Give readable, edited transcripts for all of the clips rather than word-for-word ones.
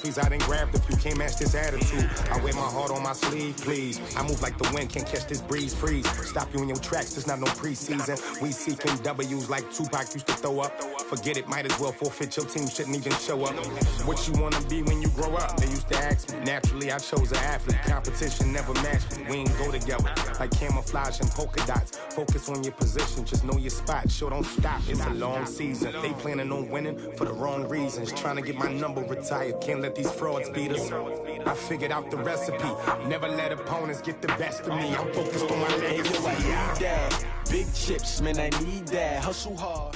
trophies, I done grabbed a few, can't match this attitude. I wear my heart on my sleeve, please. I move like the wind, can't catch this breeze, freeze. Stop you in your tracks, there's not no preseason. We seeking W's like Tupac used to throw up. Forget it, might as well forfeit, your team shouldn't even show up. What you wanna be when you grow up? They used to ask me. Naturally, I chose an athlete. Competition never matched me. We ain't go together like camouflage and polka dots. Focus on your position, just know your spot. Sure, don't stop, it's a long season. They planning on winning for the wrong reasons. Trying to get my number retired, can't let these frauds beat us. I figured out the recipe. Never let opponents get the best of me. I'm focused on my legacy. I need that. Big chips, man, I need that. Hustle hard.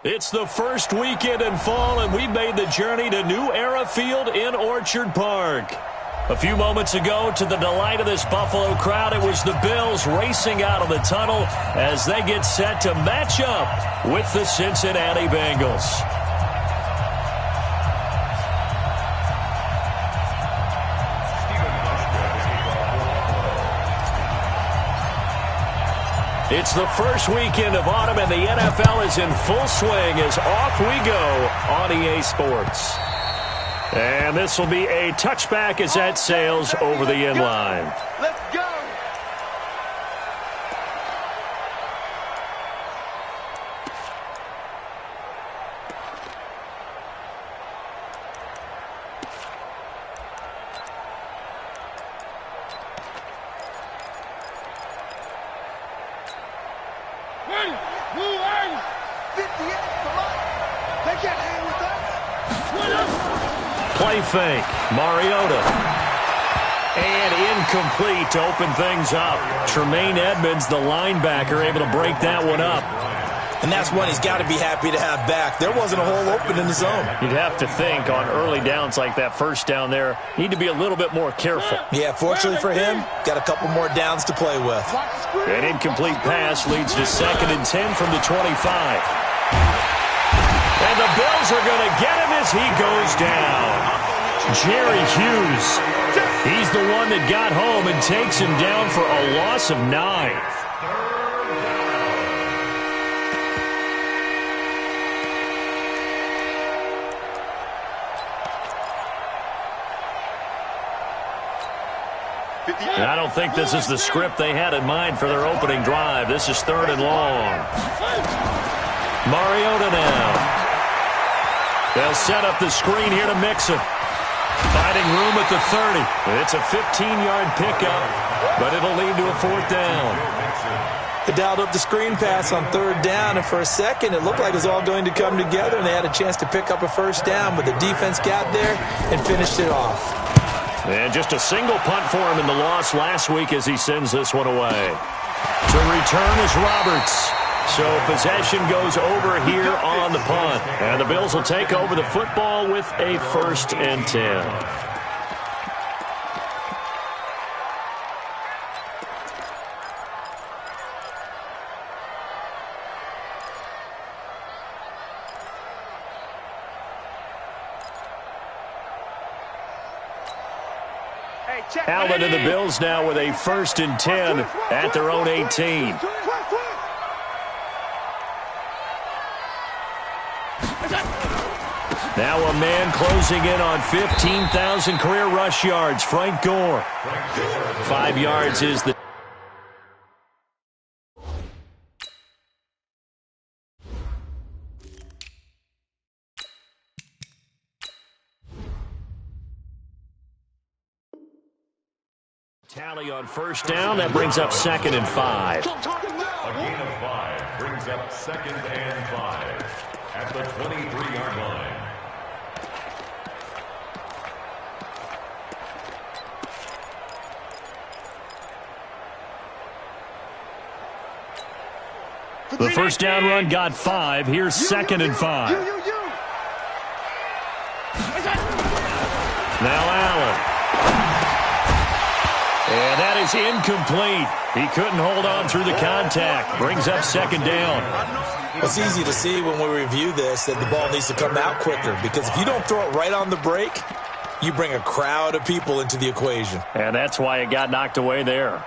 It's the first weekend in fall, and we've made the journey to New Era Field in Orchard Park. A few moments ago, to the delight of this Buffalo crowd, it was the Bills racing out of the tunnel as they get set to match up with the Cincinnati Bengals. It's the first weekend of autumn, and the NFL is in full swing as off we go on EA Sports. And this will be a touchback as that sails over the end line. Let's go! Play fake, Mariota. And incomplete to open things up. Tremaine Edmonds, the linebacker, able to break that one up. And that's one he's got to be happy to have back. There wasn't a hole open in the zone. You'd have to think on early downs like that first down there, need to be a little bit more careful. Yeah, fortunately for him, got a couple more downs to play with. An incomplete pass leads to 2nd and 10 from the 25. And the Bills are going to get him as he goes down. Jerry Hughes. He's the one that got home and takes him down for a loss of 9. And I don't think this is the script they had in mind for their opening drive. This is 3rd and long. Mariota now. They'll set up the screen here to Mixon. Finding room at the 30. It's a 15-yard pickup, but it'll lead to a 4th down. They dialed up the screen pass on 3rd down, and for a second it looked like it was all going to come together, and they had a chance to pick up a 1st down, but the defense got there and finished it off. And just a single punt for him in the loss last week as he sends this one away. To return is Roberts. So possession goes over here on the punt. And the Bills will take over the football with a 1st and 10. Allen and the Bills now with a 1st and 10 at their own 18. Now a man closing in on 15,000 career rush yards, Frank Gore. 5 yards is the... Tally on 1st down. That brings up 2nd and 5. A gain of 5 brings up 2nd and 5 at the 23-yard line. The 1st down run got 5. Here's 2nd and 5. Now Allen. And that is incomplete. He couldn't hold on through the contact. Brings up 2nd down. It's easy to see when we review this that the ball needs to come out quicker, because if you don't throw it right on the break, you bring a crowd of people into the equation. And that's why it got knocked away there.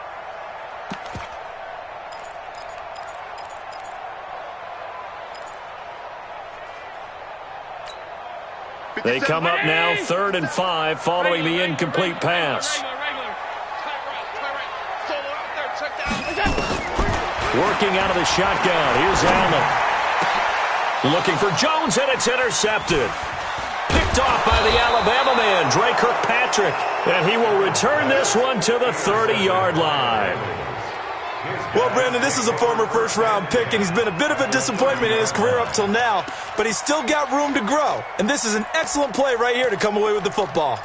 They come up now 3rd and 5 following the incomplete pass. Working out of the shotgun. Here's Allen. Looking for Jones, and it's intercepted. Picked off by the Alabama man, Dre Kirkpatrick. And he will return this one to the 30-yard line. Well, Brandon, this is a former first-round pick, and he's been a bit of a disappointment in his career up till now, but he's still got room to grow. And this is an excellent play right here to come away with the football.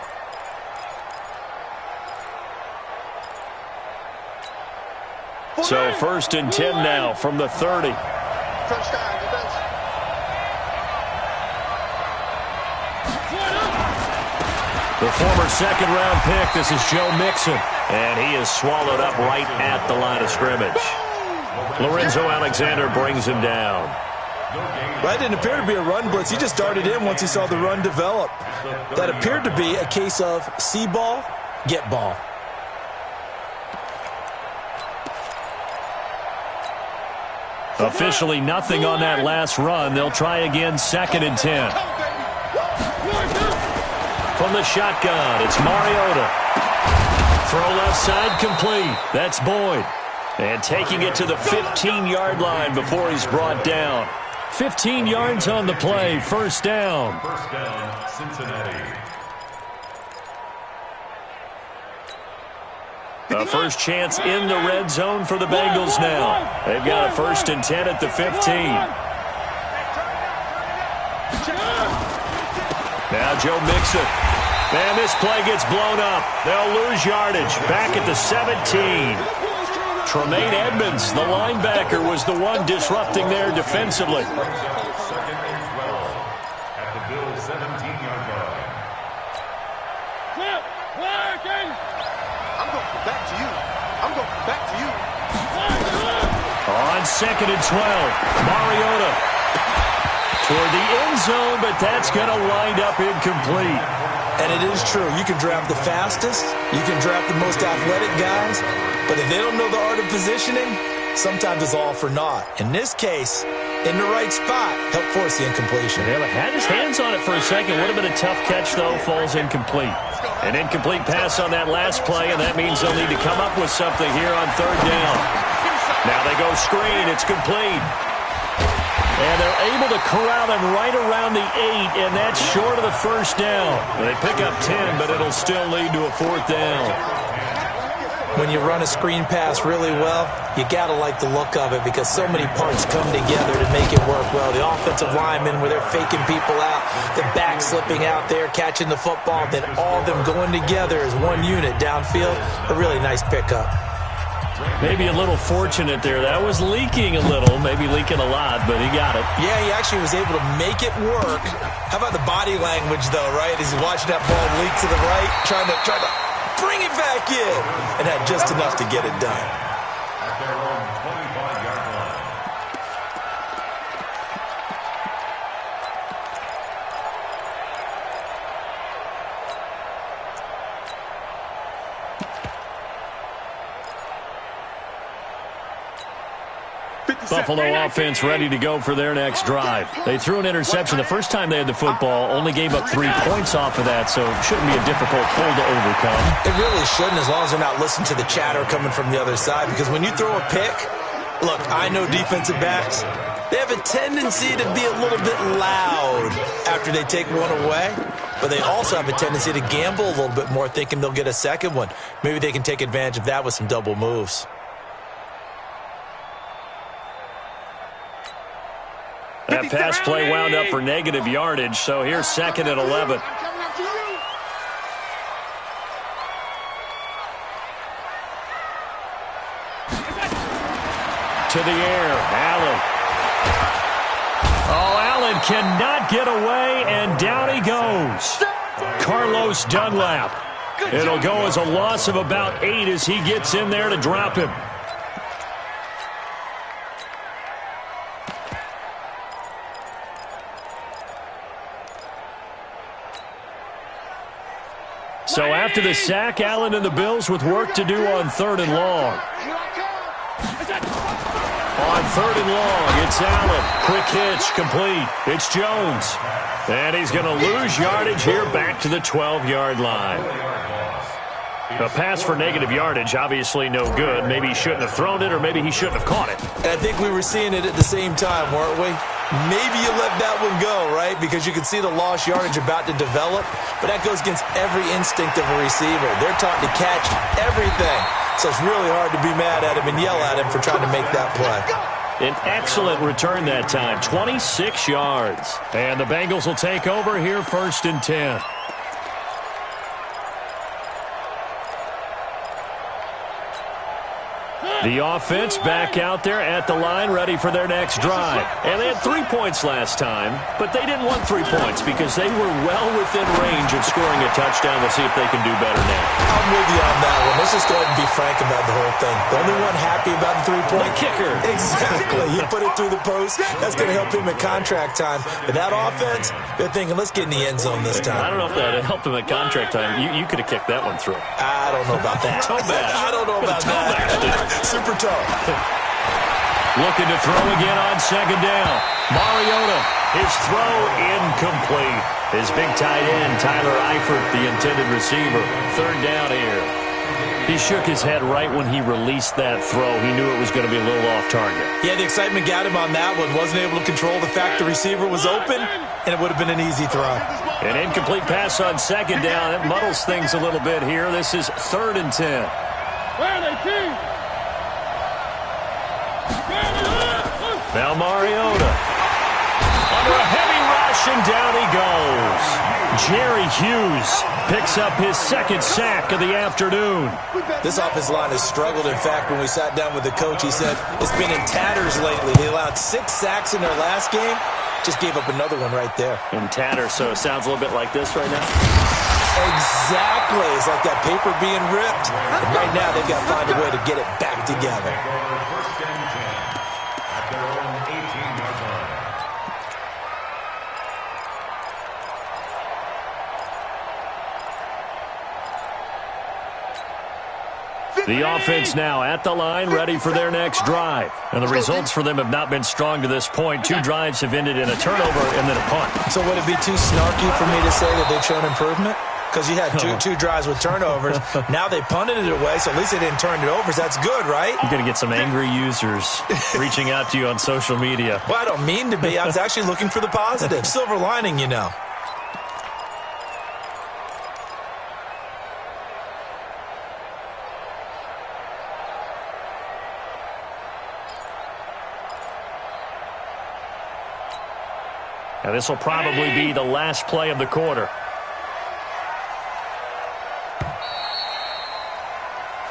So 1st and 10 now from the 30. The former second-round pick, this is Joe Mixon. And he is swallowed up right at the line of scrimmage. Lorenzo Alexander brings him down. That didn't appear to be a run blitz. He just darted in once he saw the run develop. That appeared to be a case of see ball, get ball. Officially nothing on that last run. They'll try again 2nd and 10. From the shotgun, it's Mariota. Throw left side complete. That's Boyd. And taking it to the 15-yard line before he's brought down. 15 yards on the play. 1st down. First down, Cincinnati. A first chance in the red zone for the Bengals now. They've got a 1st and 10 at the 15. Now Joe Mixon. Man, this play gets blown up. They'll lose yardage. Back at the 17. Tremaine Edmonds, the linebacker, was the one disrupting there defensively. 2nd and 12 at the Bills' 17-yard line. I'm going back to you. I'm going back to you. On 2nd and 12, Mariota toward the end zone, but that's going to wind up incomplete. And it is true. You can draft the fastest. You can draft the most athletic guys. But if they don't know the art of positioning, sometimes it's all for naught. In this case, in the right spot, helped force the incompletion. Yeah, but had his hands on it for a second. Would have been a tough catch, though. Falls incomplete. An incomplete pass on that last play, and that means they'll need to come up with something here on 3rd down. Now they go screen. It's complete. And they're able to corral him right around the 8, and that's short of the 1st down. They pick up 10, but it'll still lead to a 4th down. When you run a screen pass really well, you got to like the look of it because so many parts come together to make it work well. The offensive linemen, where they're faking people out, the back slipping out there, catching the football, then all of them going together as one unit downfield. A really nice pickup. Maybe a little fortunate there. That was leaking a little, maybe leaking a lot, but he got it. Yeah, he actually was able to make it work. How about the body language, though, right? As he's watching that ball leak to the right, trying to bring it back in, and had just enough to get it done. At their own 25-yard line. Buffalo offense ready to go for their next drive. They threw an interception the first time they had the football, only gave up 3 points off of that, so it shouldn't be a difficult pull to overcome. It really shouldn't, as long as they're not listening to the chatter coming from the other side, because when you throw a pick, look, I know defensive backs, they have a tendency to be a little bit loud after they take one away, but they also have a tendency to gamble a little bit more, thinking they'll get a second one. Maybe they can take advantage of that with some double moves. That pass play wound up for negative yardage, so here's 2nd and 11. To the air, Allen. Oh, Allen cannot get away, and down he goes. Carlos Dunlap. It'll go as a loss of about 8 as he gets in there to drop him. So after the sack, Allen and the Bills with work to do on 3rd and long. On 3rd and long, it's Allen. Quick hitch, complete. It's Jones. And he's going to lose yardage here back to the 12-yard line. A pass for negative yardage, obviously no good. Maybe he shouldn't have thrown it, or maybe he shouldn't have caught it. And I think we were seeing it at the same time, weren't we? Maybe you let that one go, right? Because you can see the lost yardage about to develop, but that goes against every instinct of a receiver. They're taught to catch everything, so it's really hard to be mad at him and yell at him for trying to make that play. An excellent return that time, 26 yards. And the Bengals will take over here 1st and 10. The offense back out there at the line, ready for their next drive. And they had 3 points last time, but they didn't want 3 points because they were well within range of scoring a touchdown. We'll see if they can do better now. I'm with you on that one. Let's just go ahead and be frank about the whole thing. The only one happy about the 3-point kicker. Exactly. You put it through the post. That's going to help him at contract time. But that offense, they're thinking, let's get in the end zone this time. I don't know if that helped him at contract time. You could have kicked that one through. I don't know about that. Toe bash. I don't know about that. Super toe. Looking to throw again on 2nd down. Mariota, his throw incomplete. His big tight end, Tyler Eifert, the intended receiver. 3rd down here. He shook his head right when he released that throw. He knew it was going to be a little off target. Yeah, the excitement got him on that one. Wasn't able to control the fact the receiver was open, and it would have been an easy throw. An incomplete pass on 2nd down. It muddles things a little bit here. This is 3rd and 10. Where are they, team? Now Mariota. Under a heavy rush, and down he goes. Jerry Hughes picks up his 2nd sack of the afternoon. This offensive line has struggled. In fact, when we sat down with the coach, he said it's been in tatters lately. They allowed 6 sacks in their last game. Just gave up another one right there. In tatters, so it sounds a little bit like this right now. Exactly. It's like that paper being ripped. And right now, they've got to find a way to get it back together. The offense now at the line, ready for their next drive. And the results for them have not been strong to this point. 2 drives have ended in a turnover and then a punt. So would it be too snarky for me to say that they've shown improvement? Because you had two drives with turnovers. Now they punted it away, so at least they didn't turn it over. So that's good, right? You're going to get some angry users reaching out to you on social media. Well, I don't mean to be. I was actually looking for the positive. Silver lining, you know. Now this will probably be the last play of the quarter.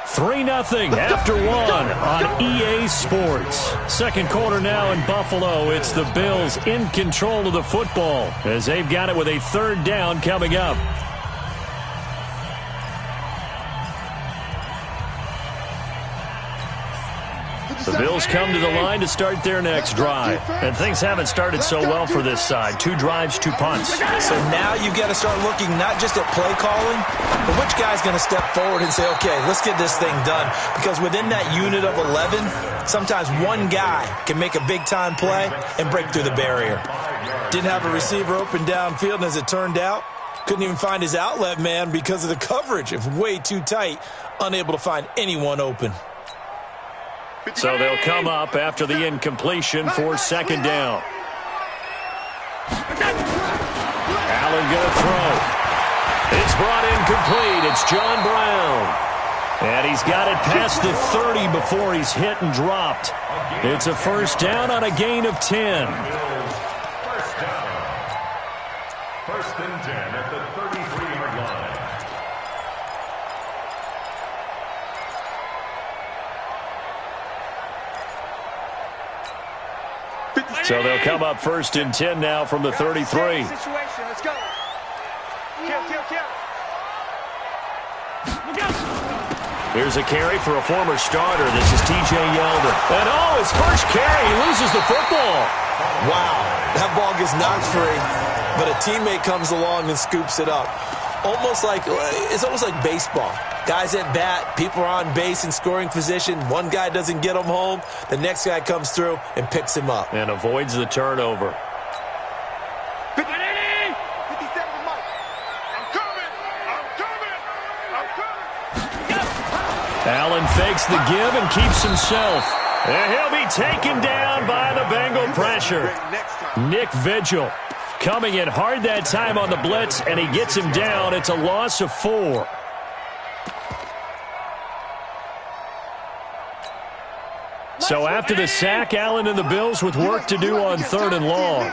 3-0 after 1 on EA Sports. 2nd quarter now in Buffalo. It's the Bills in control of the football as they've got it with a 3rd down coming up. The Bills come to the line to start their next drive. And things haven't started so well for this side. 2 drives, 2 punts. So now you've got to start looking not just at play calling, but which guy's going to step forward and say, okay, let's get this thing done. Because within that unit of 11, sometimes one guy can make a big-time play and break through the barrier. Didn't have a receiver open downfield, and as it turned out, couldn't even find his outlet man because of the coverage. It was way too tight, unable to find anyone open. So they'll come up after the incompletion for 2nd down. Allen going to throw. It's brought in complete. It's John Brown. And he's got it past the 30 before he's hit and dropped. It's a 1st down on a gain of 10. 1st and 10 at the 33-yard line. So they'll come up 1st and 10 now from the 33. Situation. Let's go. Kill. Here's a carry for a former starter. This is TJ Yeldon. And his first carry, he loses the football. Wow, that ball gets knocked free, but a teammate comes along and scoops it up. almost like baseball. Guys at bat, people are on base in scoring position. One guy doesn't get him home. The next guy comes through and picks him up. And avoids the turnover. 57 to Mike. I'm coming. Allen fakes the give and keeps himself. And he'll be taken down by the Bengal pressure. Nick Vigil coming in hard that time on the blitz, and he gets him down. It's a loss of 4. So after the sack, Allen and the Bills with work to do on 3rd and long.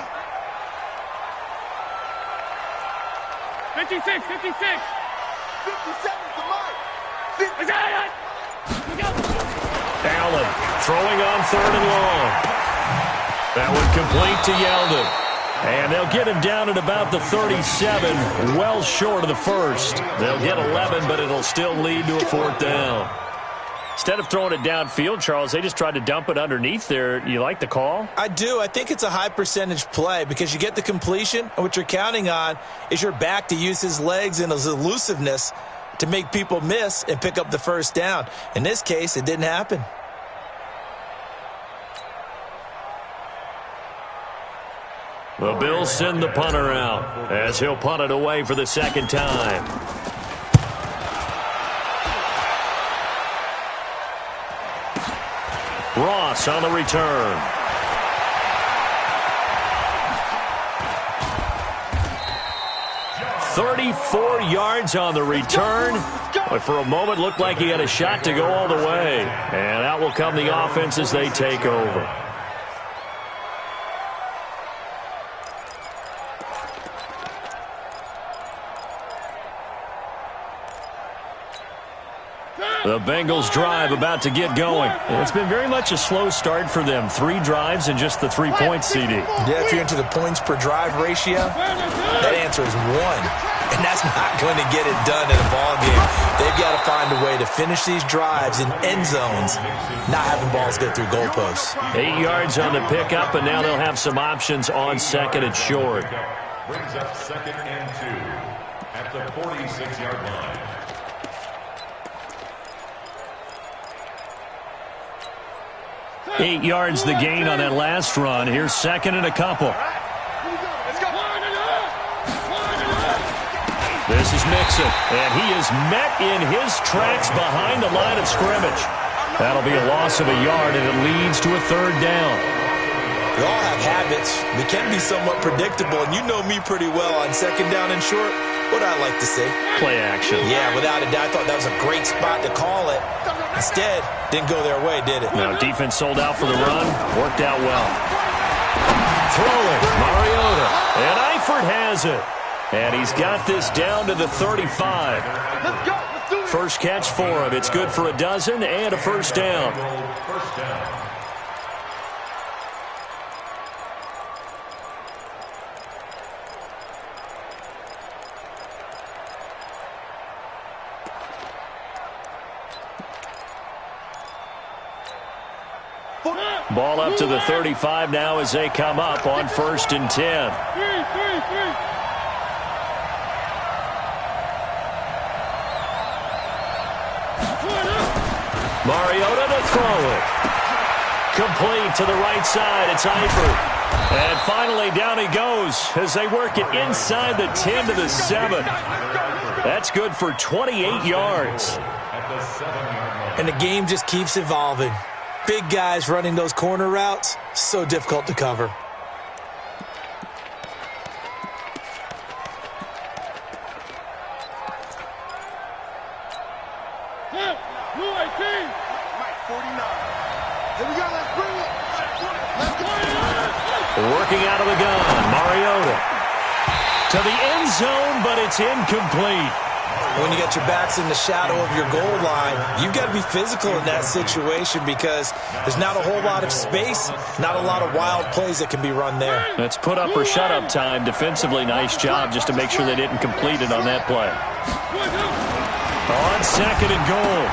56. 57 to Mike. Allen throwing on 3rd and long. That one complete to Yeldon. And they'll get him down at about the 37, well short of the first. They'll get 11, but it'll still lead to a 4th down. Instead of throwing it downfield, Charles, they just tried to dump it underneath there. You like the call? I do. I think it's a high percentage play because you get the completion, and what you're counting on is your back to use his legs and his elusiveness to make people miss and pick up the 1st down. In this case, it didn't happen. The Bills send the punter out as he'll punt it away for the 2nd time. Ross on the return. "34 yards on the return." But for a moment, looked like he had a shot to go all the way. And out will come the offense as they take over. The Bengals drive about to get going. It's been very much a slow start for them. 3 drives and just the 3 points, CD. Yeah, if you're into the points per drive ratio, that answer is 1. And that's not going to get it done in a ball game. They've got to find a way to finish these drives in end zones, not having balls go through goalposts. 8 yards on the pickup, and now they'll have some options on 2nd and short. Brings up 2nd and 2 at the 46-yard line. Eight yards the gain on that last run. Here's 2nd and a couple. This is Mixon, and he is met in his tracks behind the line of scrimmage. That'll be a loss of a yard, and it leads to a 3rd down. We all have habits. We can be somewhat predictable, and you know me pretty well on 2nd down and short. What I like to say? Play action. Yeah, without a doubt, I thought that was a great spot to call it. Instead, didn't go their way, did it? No, defense sold out for the run. Worked out well. Throwing, Mariota. And Eifert has it. And he's got this down to the 35. Let's go. Let's do it. First catch for him. It's good for a dozen and a 1st down. First down. Ball up to the 35 now as they come up on 1st and 10. Mariota to throw it. Complete to the right side. It's Eifert. And finally down he goes as they work it inside the 10 to the 7. That's good for 28 yards. And the game just keeps evolving. Big guys running those corner routes, so difficult to cover. Working out of the gun, Mariota. To the end zone, but it's incomplete. When you got your backs in the shadow of your goal line, you've got to be physical in that situation because there's not a whole lot of space, not a lot of wild plays that can be run there. That's put up or shut up time. Defensively, nice job just to make sure they didn't complete it on that play. On 2nd and goal,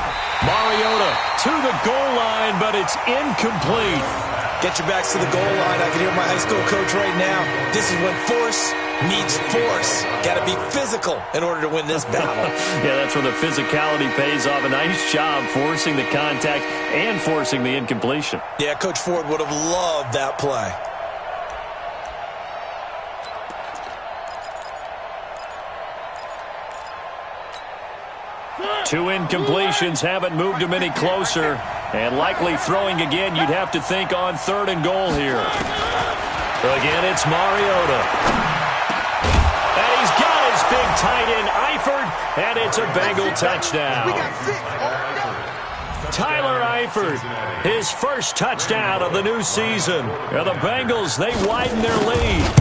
Mariota to the goal line, but it's incomplete. Get your backs to the goal line. I can hear my high school coach right now. This is when force meets force. Got to be physical in order to win this battle. Yeah, that's where the physicality pays off. A nice job forcing the contact and forcing the incompletion. Yeah, Coach Ford would have loved that play. Two incompletions haven't moved him any closer. And likely throwing again, you'd have to think on 3rd and goal here. Again, it's Mariota. And he's got his big tight end, Eifert, and it's a Bengal touchdown. Tyler Eifert, his first touchdown of the new season. And the Bengals, they widen their lead.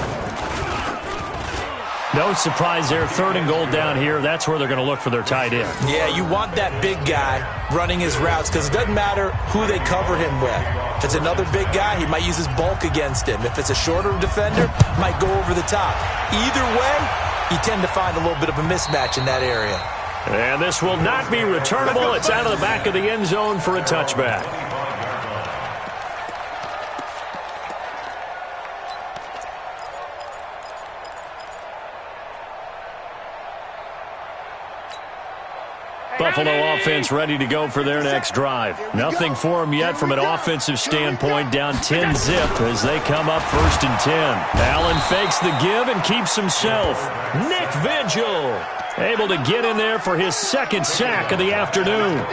No surprise there, 3rd and goal down here. That's where they're going to look for their tight end. Yeah, you want that big guy running his routes because it doesn't matter who they cover him with. If it's another big guy, he might use his bulk against him. If it's a shorter defender, might go over the top. Either way, you tend to find a little bit of a mismatch in that area. And this will not be returnable. It's out of the back of the end zone for a touchback. Buffalo offense ready to go for their next drive. Nothing for them yet from an offensive standpoint. Down 10-zip as they come up 1st and 10. Allen fakes the give and keeps himself. Nick Vigil able to get in there for his 2nd sack of the afternoon.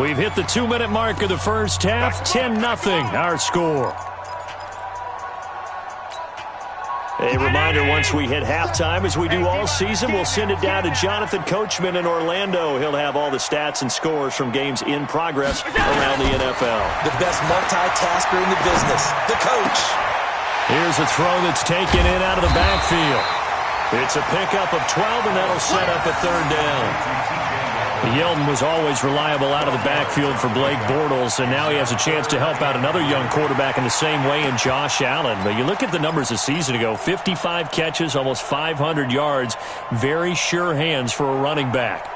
We've hit the 2-minute mark of the first half. 10-0 our score. A reminder, once we hit halftime, as we do all season, we'll send it down to Jonathan Coachman in Orlando. He'll have all the stats and scores from games in progress around the NFL. The best multitasker in the business, the coach. Here's a throw that's taken in out of the backfield. It's a pickup of 12, and that'll set up a 3rd down. Yeldon was always reliable out of the backfield for Blake Bortles, and now he has a chance to help out another young quarterback in the same way in Josh Allen. But you look at the numbers a season ago, 55 catches, almost 500 yards, very sure hands for a running back.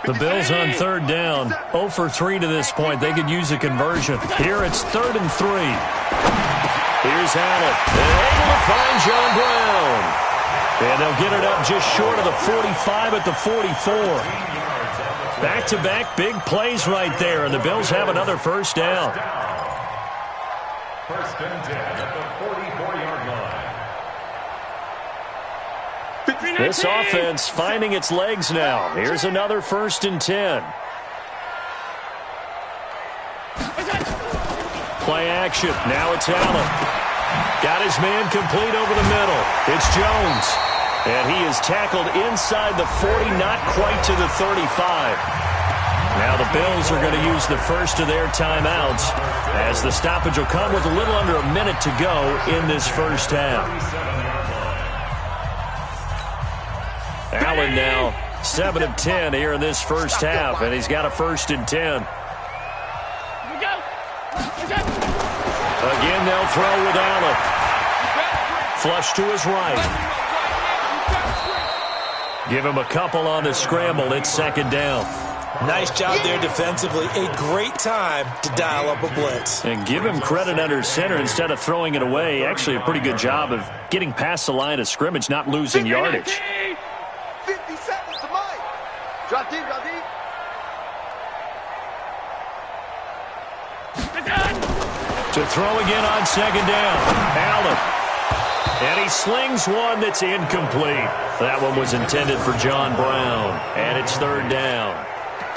The Bills on 3rd down, 0 for 3 to this point. They could use a conversion. Here it's 3rd and 3. Here's Allen, and able to find John Brown. And they'll get it up just short of the 45 at the 44. Back-to-back big plays right there, and the Bills have another 1st down. 1st and 10 at the 44-yard line. This offense finding its legs now. Here's another 1st and 10. Play action. Now it's Allen. Got his man complete over the middle. It's Jones. And he is tackled inside the 40, not quite to the 35. Now the Bills are going to use the first of their timeouts as the stoppage will come with a little under a minute to go in this first half. Allen now 7 of 10 here in this first half, and he's got a 1st and 10. Again, they'll throw with Allen. Flush to his right. Give him a couple on the scramble. It's 2nd down. Nice job there defensively. A great time to dial up a blitz. And give him credit under center instead of throwing it away. Actually, a pretty good job of getting past the line of scrimmage, not losing yardage. 50 seconds to Mike. Drop deep, drop deep. To throw again on 2nd down. Allen. And he slings one that's incomplete. That one was intended for John Brown. And it's 3rd down.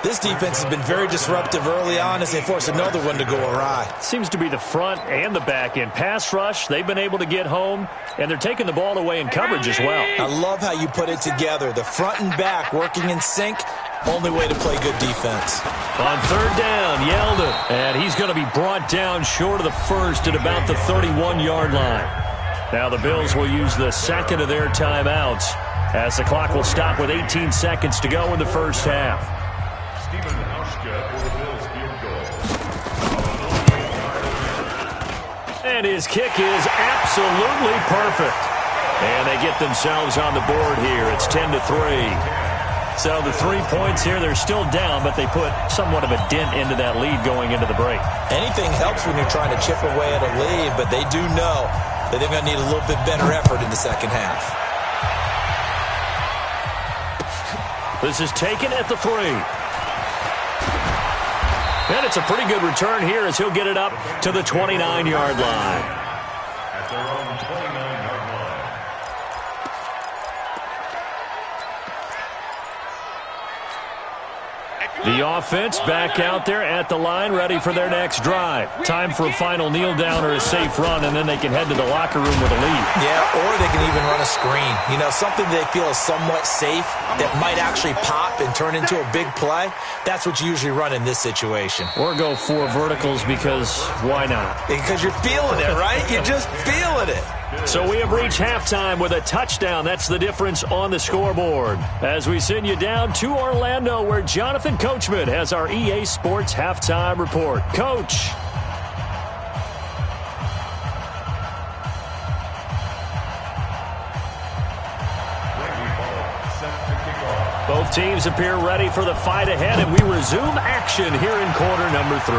This defense has been very disruptive early on as they force another one to go awry. Seems to be the front and the back end. Pass rush, they've been able to get home, and they're taking the ball away in coverage as well. I love how you put it together. The front and back working in sync. Only way to play good defense. On 3rd down, Yeldon. And he's going to be brought down short of the 1st at about the 31-yard line. Now the Bills will use the 2nd of their timeouts as the clock will stop with 18 seconds to go in the first half. Stephen Hauschka for the Bills field goal. And his kick is absolutely perfect. And they get themselves on the board here. It's 10-3. So the 3 points here, they're still down, but they put somewhat of a dent into that lead going into the break. Anything helps when you're trying to chip away at a lead, but they do know that they're going to need a little bit better effort in the second half. This is taken at the 3. And it's a pretty good return here as he'll get it up to the 29-yard line. At their own 29-yard line. The offense back out there at the line, ready for their next drive. Time for a final kneel down or a safe run, and then they can head to the locker room with a lead. Yeah, or they can even run a screen. You know, something they feel is somewhat safe that might actually pop and turn into a big play. That's what you usually run in this situation. Or go 4 verticals because why not? Because you're feeling it, right? You're just feeling it. So we have reached halftime with a touchdown. That's the difference on the scoreboard. As we send you down to Orlando, where Jonathan Coachman has our EA Sports halftime report. Coach. Both teams appear ready for the fight ahead, and we resume action here in quarter number 3.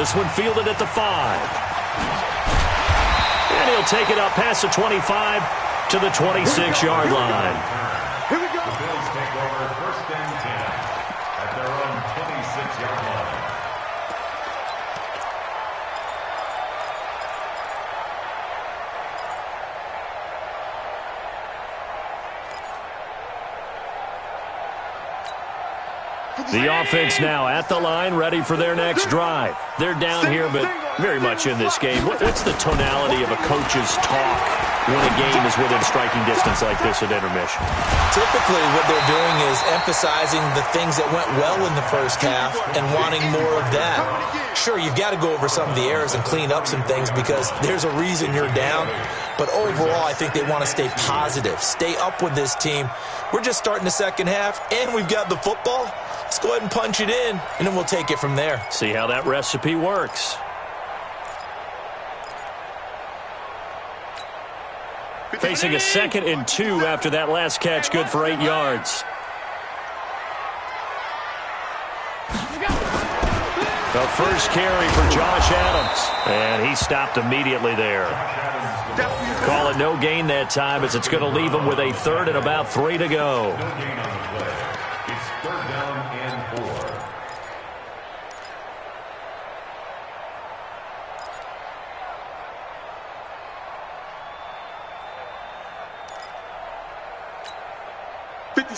This one fielded at the 5. And he'll take it up past the 25 to the 26-yard line. Here we go. The Bills take over first and 10 at their own 26-yard line. The offense now at the line, ready for their next drive. They're down here, but very much in this game. What's the tonality of a coach's talk when a game is within striking distance like this at intermission? Typically, what they're doing is emphasizing the things that went well in the first half and wanting more of that. Sure, you've got to go over some of the errors and clean up some things because there's a reason you're down. But overall, I think they want to stay positive, stay up with this team. We're just starting the second half, and we've got the football. Let's go ahead and punch it in, and then we'll take it from there. See how that recipe works. Facing a 2nd and 2 after that last catch, good for 8 yards. The first carry for Josh Adams, and he stopped immediately there. Call it no gain that time as it's going to leave him with a 3rd and about 3 to go. No gain on the play. It's 3rd down and 4.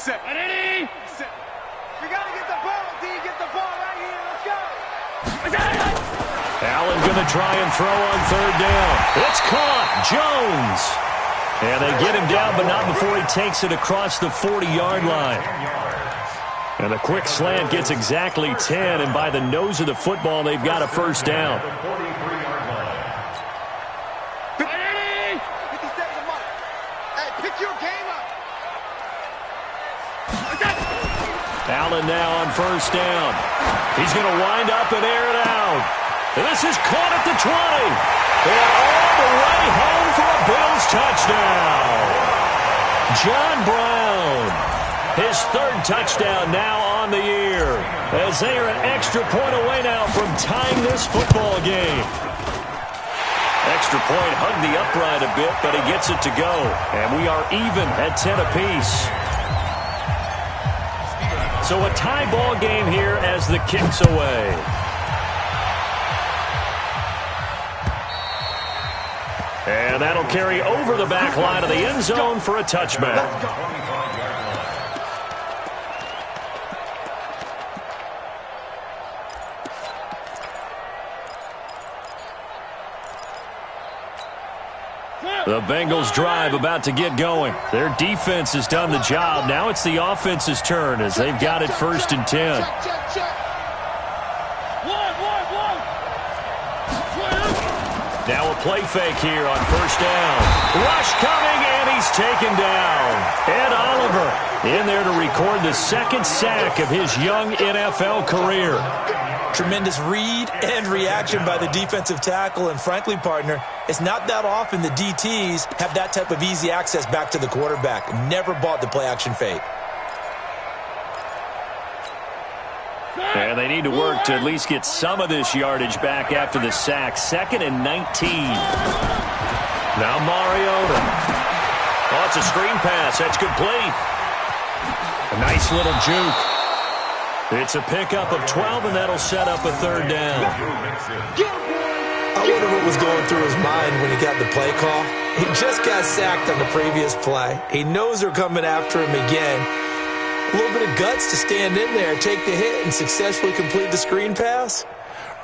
Ready? We got to get the ball, D. Get the ball right here. Let's go. Allen going to try and throw on 3rd down. It's caught. Jones. And they get him down, but not before he takes it across the 40-yard line. And a quick slant gets exactly 10, and by the nose of the football, they've got a first down. The 43-yard line. Ready? 50 seconds a month. Hey, pick your game up. Allen now on first down. He's going to wind up and air it out. And this is caught at the 20. And all the way home for a Bills touchdown. John Brown, his 3rd touchdown now on the year, as they are an extra point away now from tying this football game. Extra point hugged the upright a bit, but he gets it to go. And we are even at 10 apiece. So a tie ball game here as the kick's away. And that'll carry over the back line of the end zone for a touchback. The Bengals drive about to get going. Their defense has done the job. Now it's the offense's turn as they've got it 1st and 10. Now a play fake here on 1st down. Rush coming, and he's taken down. Ed Oliver in there to record the second sack of his young NFL career. Tremendous read and reaction by the defensive tackle. And frankly, partner, it's not that often the DTs have that type of easy access back to the quarterback. Never bought the play-action fake. And they need to work to at least get some of this yardage back after the sack. 2nd and 19. Now Mariota. Oh, it's a screen pass. That's complete. A nice little juke. It's a pickup of 12, and that'll set up a 3rd down. I wonder what was going through his mind when he got the play call. He just got sacked on the previous play. He knows they're coming after him again. A little bit of guts to stand in there, take the hit, and successfully complete the screen pass.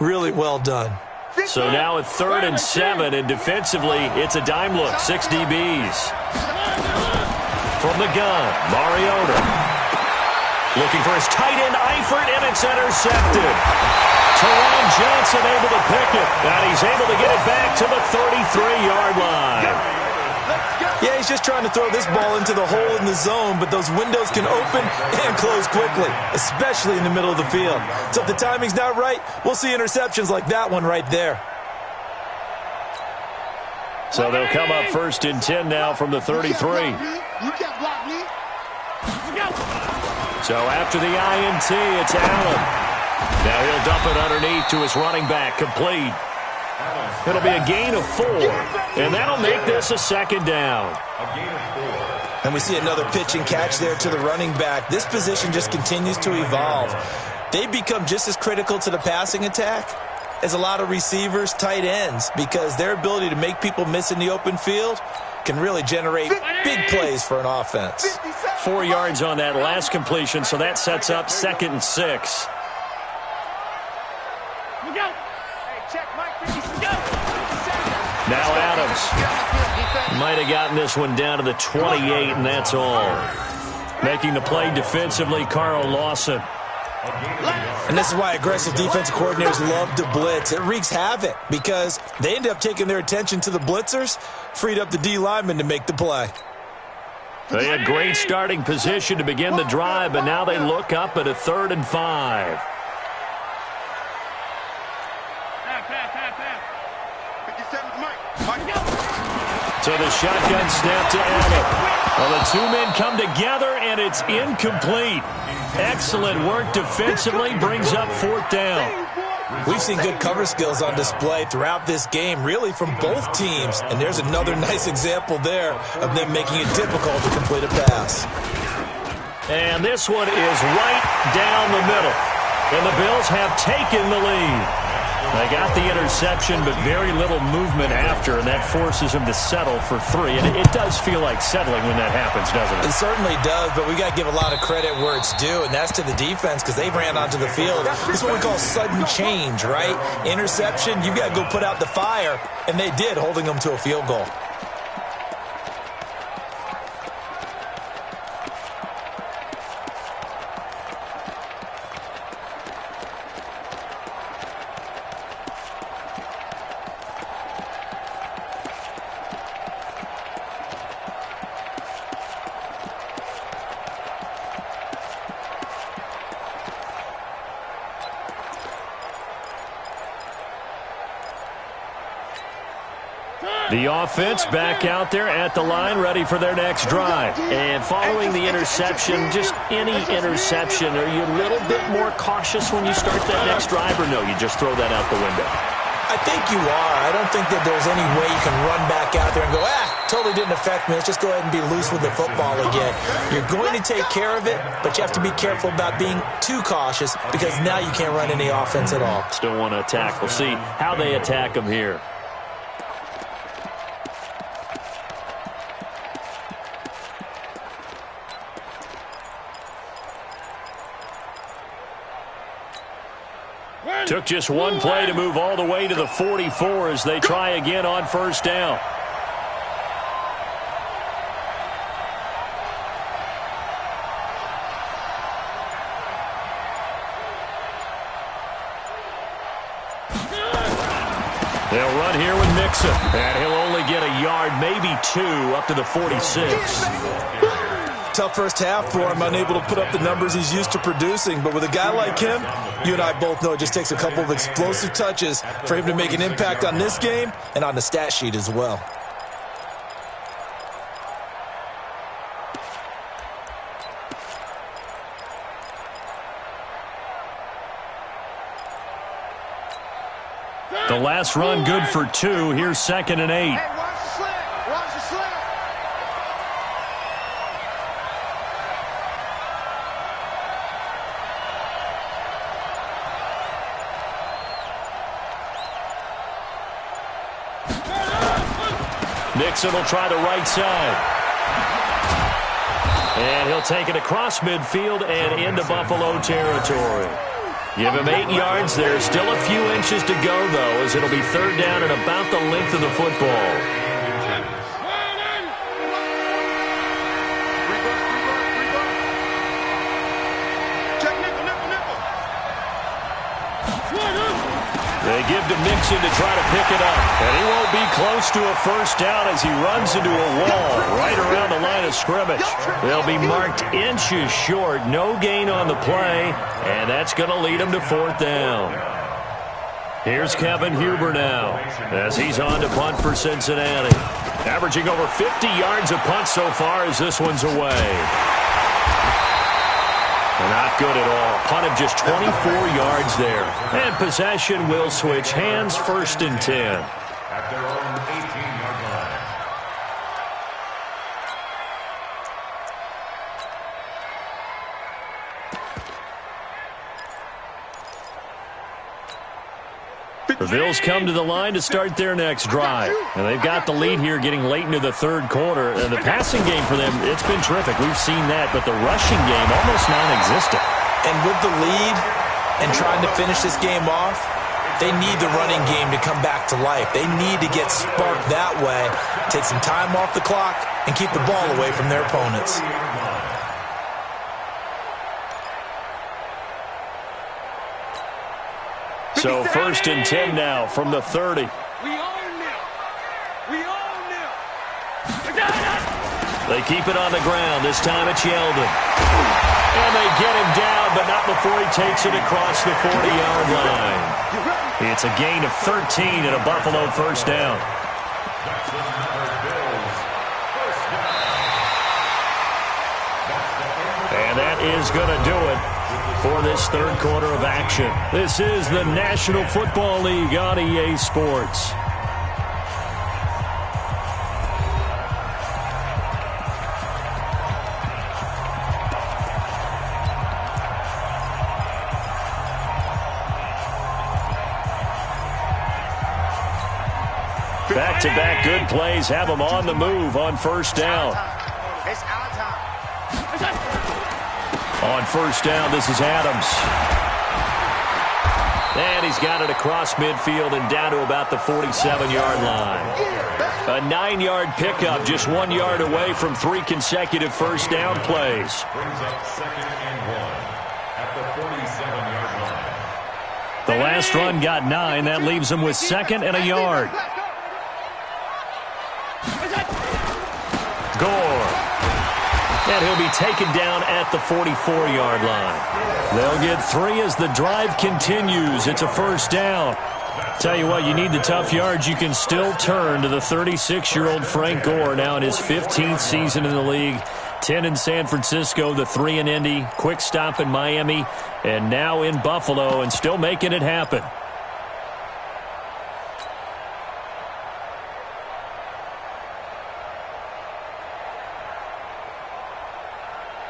Really well done. So now at 3rd and 7, and defensively, it's a dime look. 6 DBs. From the gun, Mariota. Looking for his tight end, Eifert, and it's intercepted. Teron Johnson able to pick it, and he's able to get it back to the 33-yard line. Yeah, he's just trying to throw this ball into the hole in the zone, but those windows can open and close quickly, especially in the middle of the field. So if the timing's not right, we'll see interceptions like that one right there. So they'll come up 1st and 10 now from the 33. So after the INT, it's Allen. Now he'll dump it underneath to his running back, complete. It'll be a gain of 4, and that'll make this a 2nd down. And we see another pitch and catch there to the running back. This position just continues to evolve. They become just as critical to the passing attack as a lot of receivers, tight ends, because their ability to make people miss in the open field can really generate big plays for an offense. 4 yards on that last completion, so that sets up 2nd and 6. Now Adams might have gotten this one down to the 28, and that's all. Making the play defensively, Carl Lawson. And this is why aggressive defensive coordinators love to blitz. It wreaks havoc because they end up taking their attention to the blitzers, freed up the D lineman to make the play. They had great starting position to begin the drive, but now they look up at a 3rd and 5. So the shotgun snap to Allen. Well, the 2 men come together, and it's incomplete. Excellent work defensively, brings up 4th down. We've seen good cover skills on display throughout this game, really from both teams. And there's another nice example there of them making it difficult to complete a pass. And this one is right down the middle. And the Bills have taken the lead. They got the interception, but very little movement after, and that forces him to settle for 3. And it does feel like settling when that happens, doesn't it? It certainly does, but we got to give a lot of credit where it's due, and that's to the defense because they ran onto the field. This is what we call sudden change, right? Interception, you got to go put out the fire, and they did, holding them to a field goal. The offense back out there at the line, ready for their next drive. And following the interception, just any interception, are you a little bit more cautious when you start that next drive, or no, you just throw that out the window? I think you are. I don't think that there's any way you can run back out there and go, totally didn't affect me. Let's just go ahead and be loose with the football again. You're going to take care of it, but you have to be careful about being too cautious because now you can't run any offense at all. Still want to attack. We'll see how they attack them here. Took just one play to move all the way to the 44 as they try again on 1st down. They'll run here with Mixon, and he'll only get a yard, maybe 2, up to the 46. Tough first half for him, unable to put up the numbers he's used to producing. But with a guy like him, you and I both know it just takes a couple of explosive touches for him to make an impact on this game and on the stat sheet as well. The last run good for 2. Here's 2nd and 8. Hey, watch the slant. Watch the slant. Mixon will try the right side. And he'll take it across midfield and into Buffalo territory. Give him 8 yards. There's still a few inches to go, though, as it'll be 3rd down and about the length of the football. Check nickel, nickel, nickel. They give to Mixon to try to pick it up. And he won't be close to a first down as he runs into a wall right around the line of scrimmage. They'll be marked inches short. No gain on the play. And that's going to lead him to 4th down. Here's Kevinjp30 now as he's on to punt for Cincinnati. Averaging over 50 yards a punt so far as this one's away. Not good at all. Punt of just 24 yards there. And possession will switch hands, 1st and 10. At their own 18-yard line. The Bills come to the line to start their next drive. And they've got the lead here getting late into the 3rd quarter. And the passing game for them, it's been terrific. We've seen that. But the rushing game, almost non-existent. And with the lead and trying to finish this game off, they need the running game to come back to life. They need to get sparked that way, take some time off the clock, and keep the ball away from their opponents. So 1st and 10 now from the 30. We own them. We own them. They keep it on the ground. This time it's Yeldon. And they get him down, but not before he takes it across the 40-yard line. It's a gain of 13 and a Buffalo first down. And that is going to do it for this 3rd quarter of action. This is the National Football League on EA Sports. Back-to-back good plays have them on the move on 1st down. It's our time. On 1st down, this is Adams. And he's got it across midfield and down to about the 47-yard line. A 9-yard pickup, just 1 yard away from 3 consecutive 1st down plays. Brings up 2nd and 1 at the 47-yard line. The last run got 9. That leaves him with 2nd and a yard. Gore. And he'll be taken down at the 44-yard line. They'll get 3 as the drive continues. It's a 1st down. Tell you what, you need the tough yards. You can still turn to the 36-year-old Frank Gore, now in his 15th season in the league. 10 in San Francisco, the 3 in Indy, quick stop in Miami, and now in Buffalo, and still making it happen.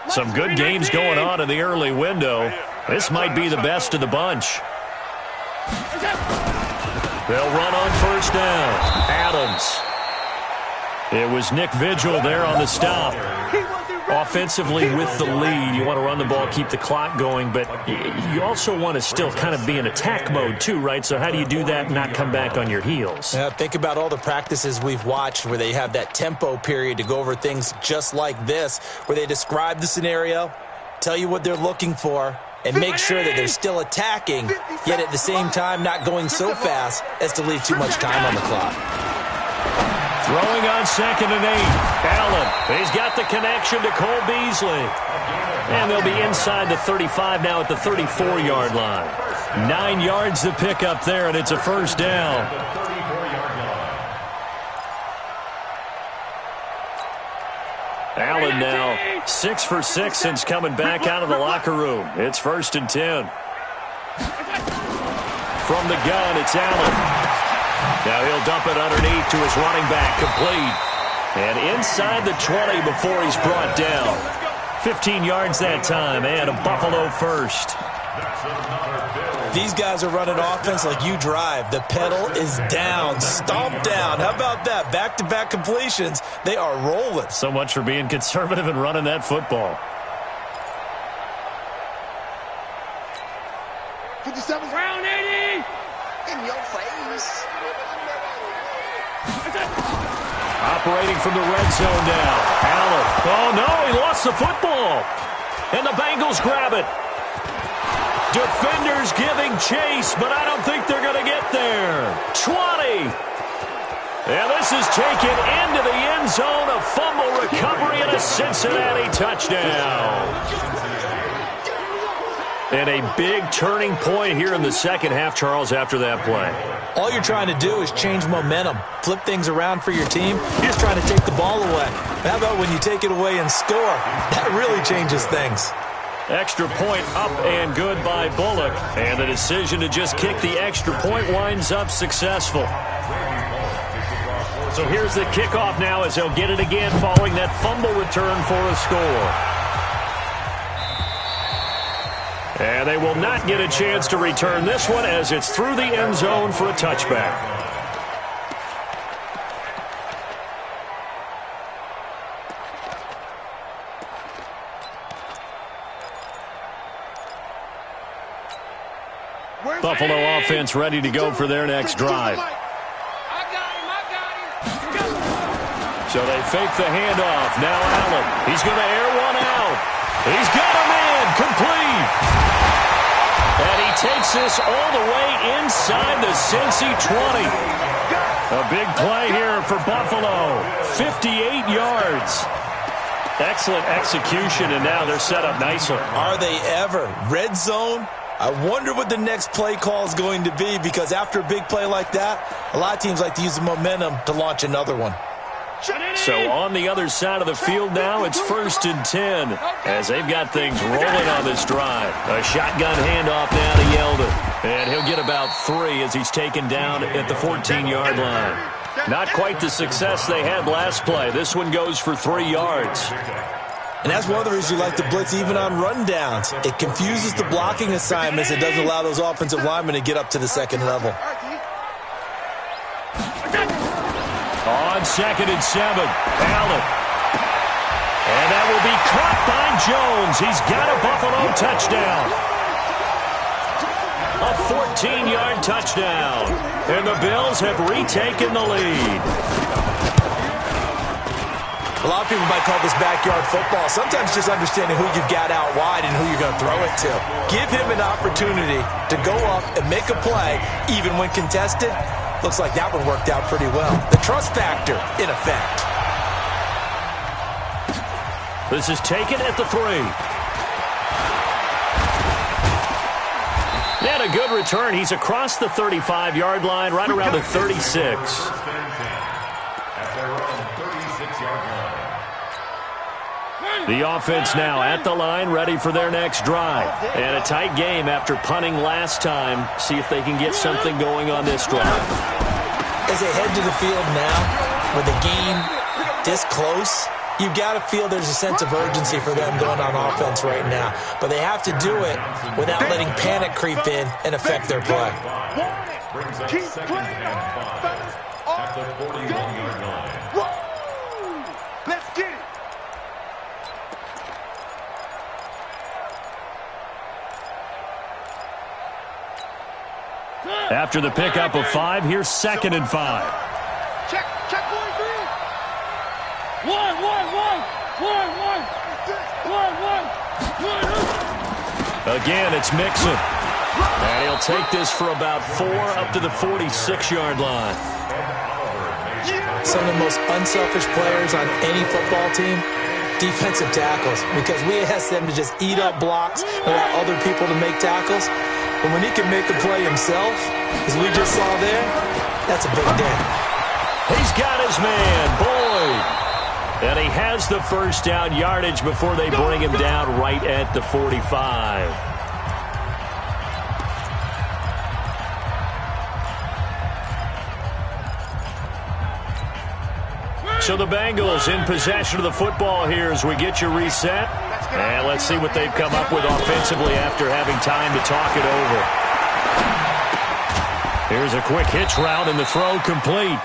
Some good games going on in the early window. This might be the best of the bunch. They'll run on 1st down. Adams. It was Nick Vigil there on the stop. Offensively with the lead, you want to run the ball, keep the clock going, but you also want to still kind of be in attack mode too, right? So how do you do that and not come back on your heels? Yeah, think about all the practices we've watched where they have that tempo period to go over things just like this, where they describe the scenario, tell you what they're looking for, and make sure that they're still attacking, yet at the same time not going so fast as to leave too much time on the clock. Throwing on 2nd and 8. Allen, he's got the connection to Cole Beasley. And they'll be inside the 35 now at the 34-yard line. 9 yards to pick up there, and it's a first down. Allen now 6 for 6 since coming back out of the locker room. It's 1st and 10. From the gun, it's Allen. Now he'll dump it underneath to his running back, complete. And inside the 20 before he's brought down. 15 yards that time, and a Buffalo first. These guys are running offense like you drive. The pedal is down, stomped down. How about that? Back-to-back completions. They are rolling. So much for being conservative and running that football. 57 round 80 in your face. Operating from the red zone now. Allen. Oh, no, he lost the football. And the Bengals grab it. Defenders giving chase, but I don't think they're going to get there. 20. And this is taken into the end zone. A fumble recovery and a Cincinnati touchdown. And a big turning point here in the second half, Charles, after that play. All you're trying to do is change momentum, flip things around for your team. You're just trying to take the ball away. How about when you take it away and score? That really changes things. Extra point up and good by Bullock. And the decision to just kick the extra point winds up successful. So here's the kickoff now as they'll get it again following that fumble return for a score. And they will not get a chance to return this one as it's through the end zone for a touchback. Buffalo offense ready to go for their next drive. So they fake the handoff. Now Allen. He's going to air one out. He's got a man. Complete. And he takes this all the way inside the Cincy 20. A big play here for Buffalo. 58 yards. Excellent execution, and now they're set up nicely. Are they ever? Red zone? I wonder what the next play call is going to be, because after a big play like that, a lot of teams like to use the momentum to launch another one. So on the other side of the field now, it's 1st and 10 as they've got things rolling on this drive. A shotgun handoff now to Yeldon. And he'll get about 3 as he's taken down at the 14-yard line. Not quite the success they had last play. This one goes for 3 yards. And that's one of the reasons you like to blitz even on rundowns. It confuses the blocking assignments. It doesn't allow those offensive linemen to get up to the second level. On 2nd and 7, Allen. And that will be caught by Jones. He's got a Buffalo touchdown. A 14-yard touchdown. And the Bills have retaken the lead. A lot of people might call this backyard football. Sometimes just understanding who you've got out wide and who you're going to throw it to. Give him an opportunity to go up and make a play, even when contested. Looks like that one worked out pretty well. The trust factor, in effect. This is taken at the 3. And a good return. He's across the 35-yard line, right around the 36. The offense now at the line, ready for their next drive. And a tight game after punting last time. See if they can get something going on this drive. As they head to the field now, with the game this close, you've got to feel there's a sense of urgency for them going on offense right now. But they have to do it without letting panic creep in and affect their play. Keep playing at the 41-yard line. Let's get it. After the pickup of 5, here's 2nd and 5. Check 1, 3. 1. Again, it's Mixon. And he'll take this for about 4 up to the 46-yard line. Some of the most unselfish players on any football team, defensive tackles, because we ask them to just eat up blocks and allow other people to make tackles. But when he can make a play himself, as we just saw there, that's a big day. He's got his man, Boyd. And he has the first down yardage before they bring him down right at the 45. So the Bengals in possession of the football here as we get you reset. And let's see what they've come up with offensively after having time to talk it over. Here's a quick hitch route and the throw complete.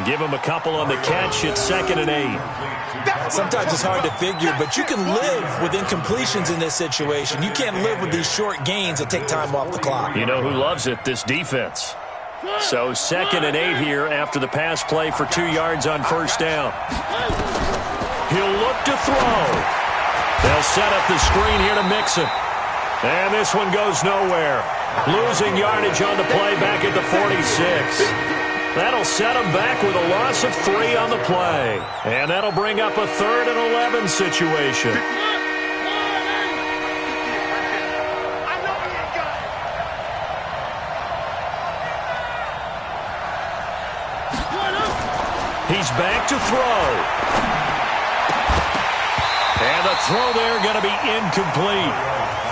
Give him a couple on the catch. It's 2nd and 8. Sometimes it's hard to figure, but you can live with incompletions in this situation. You can't live with these short gains that take time off the clock. You know who loves it? This defense. So 2nd and 8 here after the pass play for 2 yards on first down. He'll look to throw. They'll set up the screen here to Mixon. And this one goes nowhere. Losing yardage on the play back at the 46. That'll set them back with a loss of 3 on the play. And that'll bring up a 3rd and 11 situation. He's back to throw. And the throw there going to be incomplete.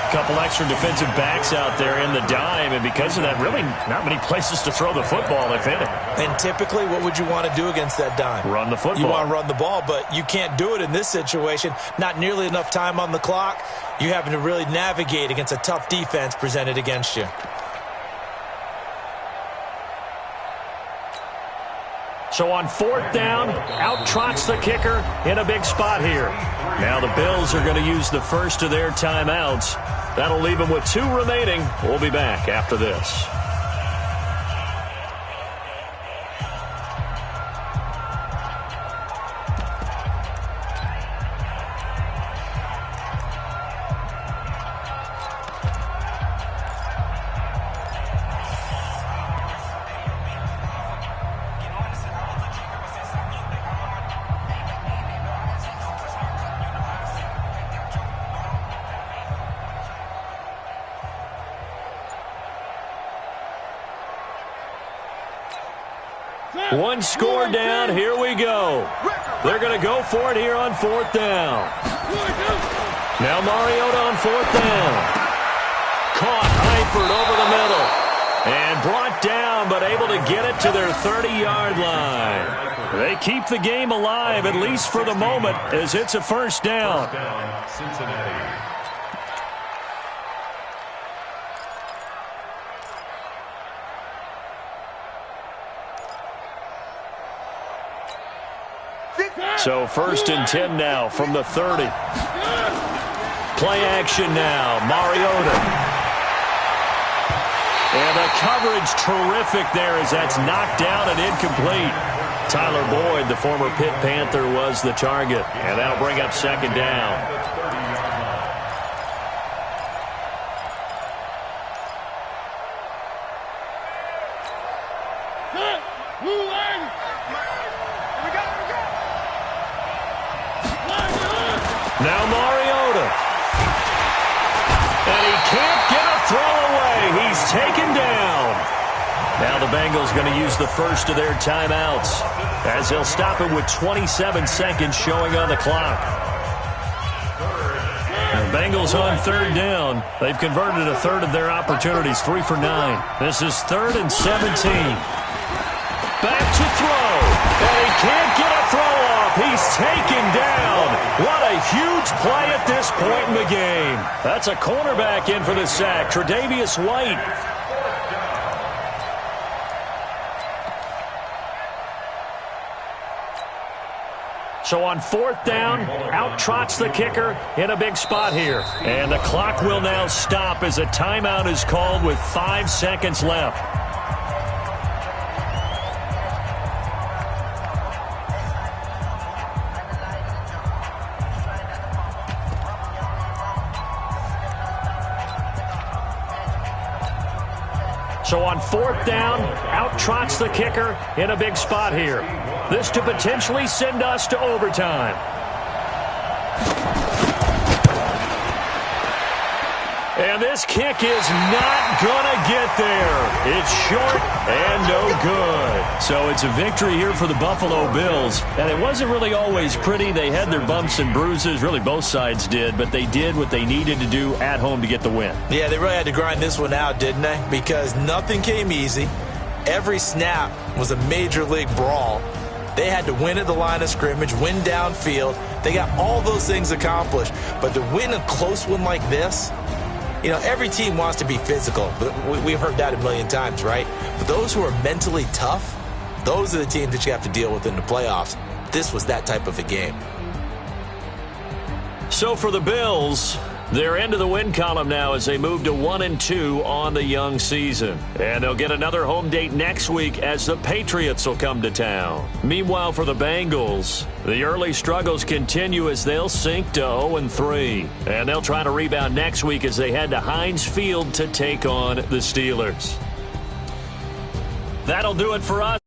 A couple extra defensive backs out there in the dime, and because of that, really not many places to throw the football, if any. And typically, what would you want to do against that dime? Run the football. You want to run the ball, but you can't do it in this situation. Not nearly enough time on the clock. You having to really navigate against a tough defense presented against you. So on 4th down, out trots the kicker in a big spot here. Now the Bills are going to use the first of their timeouts. That'll leave them with 2 remaining. We'll be back after this. One score down. Here we go. They're going to go for it here on 4th down. Now Mariota on 4th down. Caught Eifert over the middle. And brought down, but able to get it to their 30-yard line. They keep the game alive, at least for the moment, as it's a first down. Cincinnati. So 1st and 10 now from the 30. Play action now. Mariota. And the coverage terrific there as that's knocked down and incomplete. Tyler Boyd, the former Pitt Panther, was the target. And that'll bring up 2nd down. Now Mariota. And he can't get a throw away. He's taken down. Now the Bengals going to use the first of their timeouts as they'll stop it with 27 seconds showing on the clock. The Bengals on 3rd down. They've converted a 1/3 of their opportunities, 3 for 9. This is 3rd and 17. Back to throw. And he can't get a throw off. He's taken down. What a huge play at this point in the game. That's a cornerback in for the sack, Tre'Davious White. So on 4th down, out trots the kicker in a big spot here. And the clock will now stop as a timeout is called with 5 seconds left. So on 4th down, out trots the kicker in a big spot here. This to potentially send us to overtime. And this kick is not going to get there. It's short and no good. So it's a victory here for the Buffalo Bills. And it wasn't really always pretty. They had their bumps and bruises. Really, both sides did. But they did what they needed to do at home to get the win. Yeah, they really had to grind this one out, didn't they? Because nothing came easy. Every snap was a major league brawl. They had to win at the line of scrimmage, win downfield. They got all those things accomplished. But to win a close one like this, you know, every team wants to be physical. We've heard that a million times, right? But those who are mentally tough, those are the teams that you have to deal with in the playoffs. This was that type of a game. So for the Bills, they're into the win column now as they move to 1-2 on the young season. And they'll get another home date next week as the Patriots will come to town. Meanwhile, for the Bengals, the early struggles continue as they'll sink to 0-3. And they'll try to rebound next week as they head to Heinz Field to take on the Steelers. That'll do it for us.